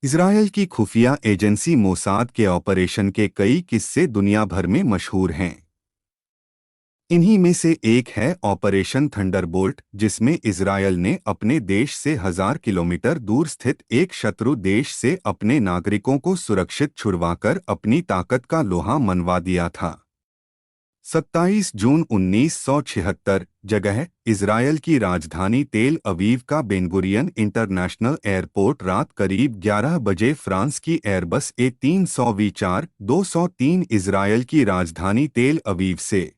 Israel की खुफिया agency Mossad के ऑपरेशन के कई किस्से दुनिया भर में मशहूर हैं। इन्हीं में से एक है ऑपरेशन थंडरबोल्ट, जिसमें इजरायल ने अपने देश से 1000 किलोमीटर दूर स्थित एक शत्रु देश से अपने नागरिकों को सुरक्षित छुड़वाकर अपनी ताकत का लोहा मनवा दिया था। 27 जून 1976 जगह इजरायल की राजधानी तेल अवीव का बेनगुरियन इंटरनेशनल एयरपोर्ट रात करीब 11 बजे फ्रांस की एयरबस A320-203 इजरायल की राजधानी तेल अवीव से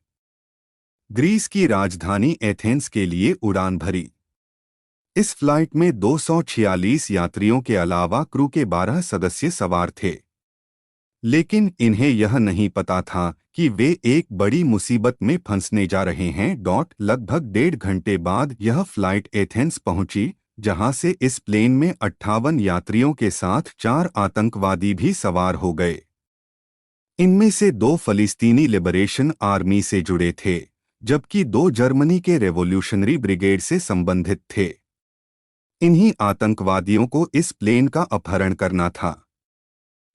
ग्रीस की राजधानी एथेंस के लिए उड़ान भरी। इस फ्लाइट में 246 यात्रियों के अलावा क्रू के 12 सदस्य सवार थे, लेकिन इन्हें यह नहीं पता था कि वे एक बड़ी मुसीबत में फंसने जा रहे हैं। लगभग 1.5 घंटे बाद यह फ्लाइट एथेंस पहुंची, जहां से इस प्लेन में 58 यात्रियों के साथ 4 आतंकवादी भी सवार हो गए। इनमें से 2 फलस्तीनी लिबरेशन आर्मी से जुड़े थे, जबकि 2 जर्मनी के रेवोल्यूशनरी ब्रिगेड से संबंधित थे। इन्हीं आतंकवादियों को इस प्लेन का अपहरण करना था।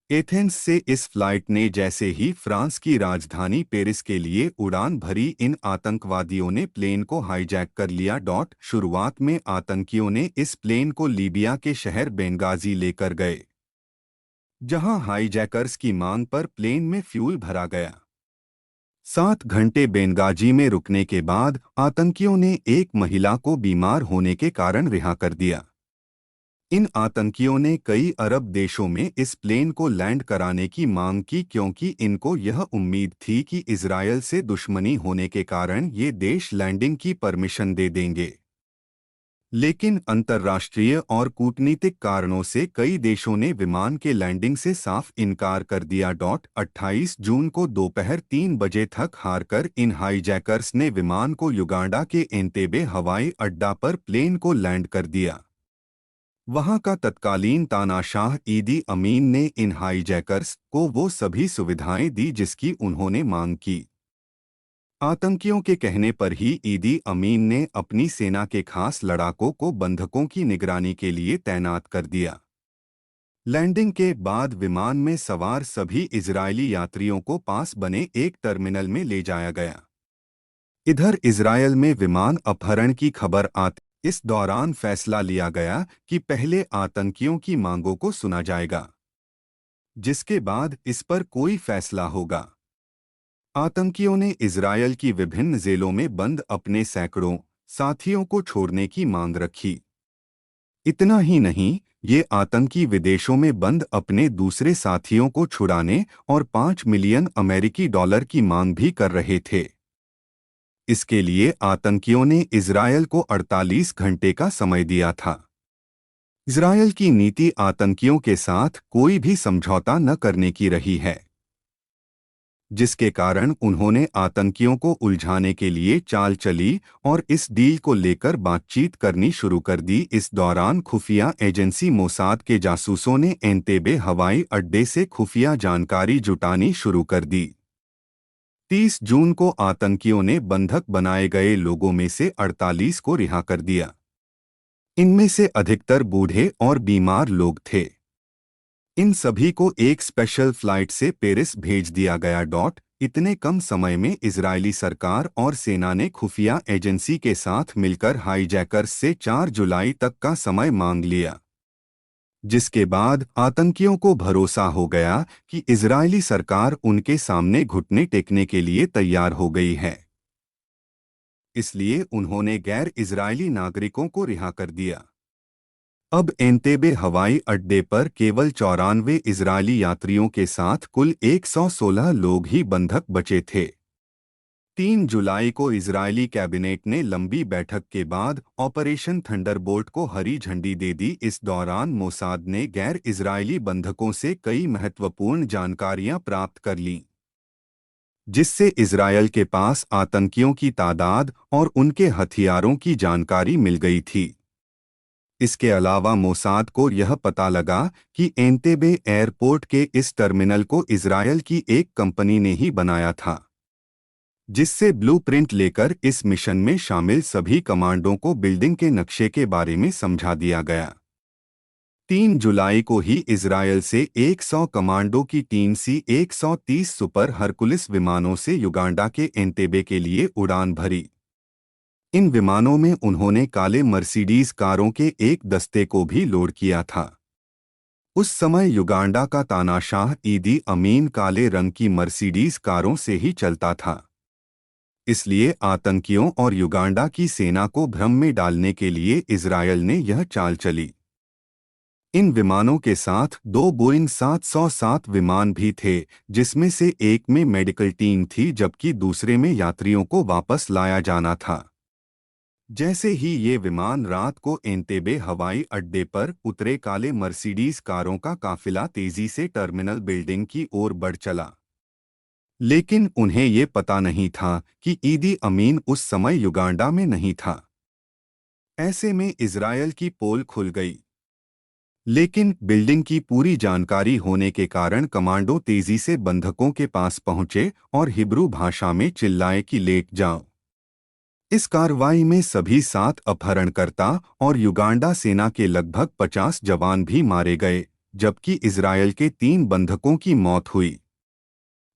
एथेंस से इस फ्लाइट ने जैसे ही फ्रांस की राजधानी पेरिस के लिए उड़ान भरी, इन आतंकवादियों ने प्लेन को हाईजैक कर लिया। शुरुआत में आतंकियों ने इस प्लेन को लीबिया के शहर बेंगाजी लेकर गए, जहां हाईजैकर्स की मांग पर प्लेन में फ्यूल भरा गया। 7 घंटे बेंगाजी में रुकने के बाद आतंकियों ने एक महिला को बीमार होने के कारण रिहा कर दिया। इन आतंकियों ने कई अरब देशों में इस प्लेन को लैंड कराने की मांग की, क्योंकि इनको यह उम्मीद थी कि इजरायल से दुश्मनी होने के कारण ये देश लैंडिंग की परमिशन दे देंगे। लेकिन अंतर्राष्ट्रीय और कूटनीतिक कारणों से कई देशों ने विमान के लैंडिंग से साफ इनकार कर दिया। 28 जून को दोपहर 3 बजे तक हारकर इन हाईजैकर्स ने विमान को युगांडा के एंतेबे हवाई अड्डा पर प्लेन को लैंड कर दिया। वहां का तत्कालीन तानाशाह ईदी अमीन ने इन हाईजैकर्स को वो सभी सुविधाएं दी जिसकी उन्होंने मांग की। आतंकियों के कहने पर ही ईदी अमीन ने अपनी सेना के खास लड़ाकों को बंधकों की निगरानी के लिए तैनात कर दिया। लैंडिंग के बाद विमान में सवार सभी इजरायली यात्रियों को पास बने एक टर्मिनल में ले जाया गया। इधर इजरायल में विमान अपहरण की खबर आती इस दौरान फैसला लिया गया कि पहले आतंकियों की मांगों को सुना जाएगा, जिसके बाद इस पर कोई फैसला होगा। आतंकियों ने इजरायल की विभिन्न जेलों में बंद अपने सैकड़ों साथियों को छोड़ने की मांग रखी। इतना ही नहीं, ये आतंकी विदेशों में बंद अपने दूसरे साथियों को छुड़ाने और 5 मिलियन अमेरिकी डॉलर की मांग भी कर रहे थे। इसके लिए आतंकियों ने इजरायल को 48 घंटे का समय दिया था। इजरायल की नीति आतंकियों के साथ कोई भी समझौता न करने की रही है, जिसके कारण उन्होंने आतंकियों को उलझाने के लिए चाल चली और इस डील को लेकर बातचीत करनी शुरू कर दी। इस दौरान खुफिया एजेंसी मोसाद के जासूसों ने एंतेबे हवाई अड्डे से खुफिया जानकारी जुटानी शुरू कर दी। 30 जून को आतंकियों ने बंधक बनाए गए लोगों में से 48 को रिहा कर दिया। इनमें से अधिकतर बूढ़े और बीमार लोग थे। इन सभी को एक स्पेशल फ्लाइट से पेरिस भेज दिया गया। इतने कम समय में इजरायली सरकार और सेना ने खुफिया एजेंसी के साथ मिलकर हाईजैकर्स से 4 जुलाई तक का समय मांग लिया, जिसके बाद आतंकियों को भरोसा हो गया कि इजरायली सरकार उनके सामने घुटने टेकने के लिए तैयार हो गई है। इसलिए उन्होंने गैर इजरायली नागरिकों को रिहा कर दिया। अब एंतेबे हवाई अड्डे पर केवल 94 इजरायली यात्रियों के साथ कुल 116 लोग ही बंधक बचे थे। 3 जुलाई को इजरायली कैबिनेट ने लंबी बैठक के बाद ऑपरेशन थंडरबोल्ट को हरी झंडी दे दी। इस दौरान मोसाद ने गैर इजरायली बंधकों से कई महत्वपूर्ण जानकारियां प्राप्त कर लीं, जिससे इजरायल के पास आतंकियों की तादाद और उनके हथियारों की जानकारी मिल गई थी। इसके अलावा मोसाद को यह पता लगा कि एंतेबे एयरपोर्ट के इस टर्मिनल को इजरायल की एक कंपनी ने ही बनाया था, जिससे ब्लूप्रिंट लेकर इस मिशन में शामिल सभी कमांडों को बिल्डिंग के नक्शे के बारे में समझा दिया गया। 3 जुलाई को ही इजरायल से 100 कमांडो की टीम C-130 सुपर हरकुलिस विमानों से युगांडा के एंटेबे के लिए उड़ान भरी। इन विमानों में उन्होंने काले मर्सिडीज कारों के एक दस्ते को भी लोड किया था। उस समय युगांडा का तानाशाह ईदी अमीन काले रंग की मर्सिडीज कारों से ही चलता था। इसलिए आतंकियों और युगांडा की सेना को भ्रम में डालने के लिए इजरायल ने यह चाल चली। इन विमानों के साथ 2 बोइंग 707 विमान भी थे, जिसमें से एक में मेडिकल टीम थी जबकि दूसरे में यात्रियों को वापस लाया जाना था। जैसे ही ये विमान रात को एंटेबे हवाई अड्डे पर उतरे, काले मर्सिडीज कारों का काफिला तेजी से टर्मिनल बिल्डिंग की ओर बढ़ चला। लेकिन उन्हें ये पता नहीं था कि ईदी अमीन उस समय युगांडा में नहीं था। ऐसे में इजरायल की पोल खुल गई। लेकिन बिल्डिंग की पूरी जानकारी होने के कारण कमांडो तेजी से बंधकों के पास पहुंचे और हिब्रू भाषा में चिल्लाए कि लेट जाओ। इस कार्रवाई में सभी 7 अपहरणकर्ता और युगांडा सेना के लगभग 50 जवान भी मारे गए, जबकि इजरायल के 3 बंधकों की मौत हुई।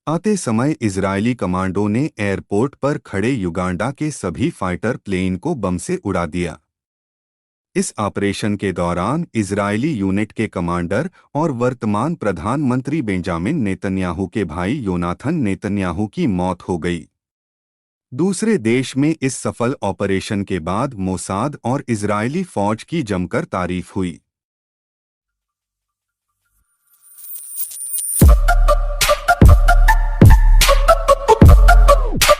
आते समय इजरायली कमांडो ने एयरपोर्ट पर खड़े युगांडा के सभी फाइटर प्लेन को बम से उड़ा दिया। इस ऑपरेशन के दौरान इजरायली यूनिट के कमांडर और वर्तमान प्रधानमंत्री बेंजामिन नेतन्याहू के भाई योनाथन नेतन्याहू की मौत हो गई। दूसरे देश में इस सफल ऑपरेशन के बाद मोसाद और इजरायली फौज की जमकर तारीफ हुई।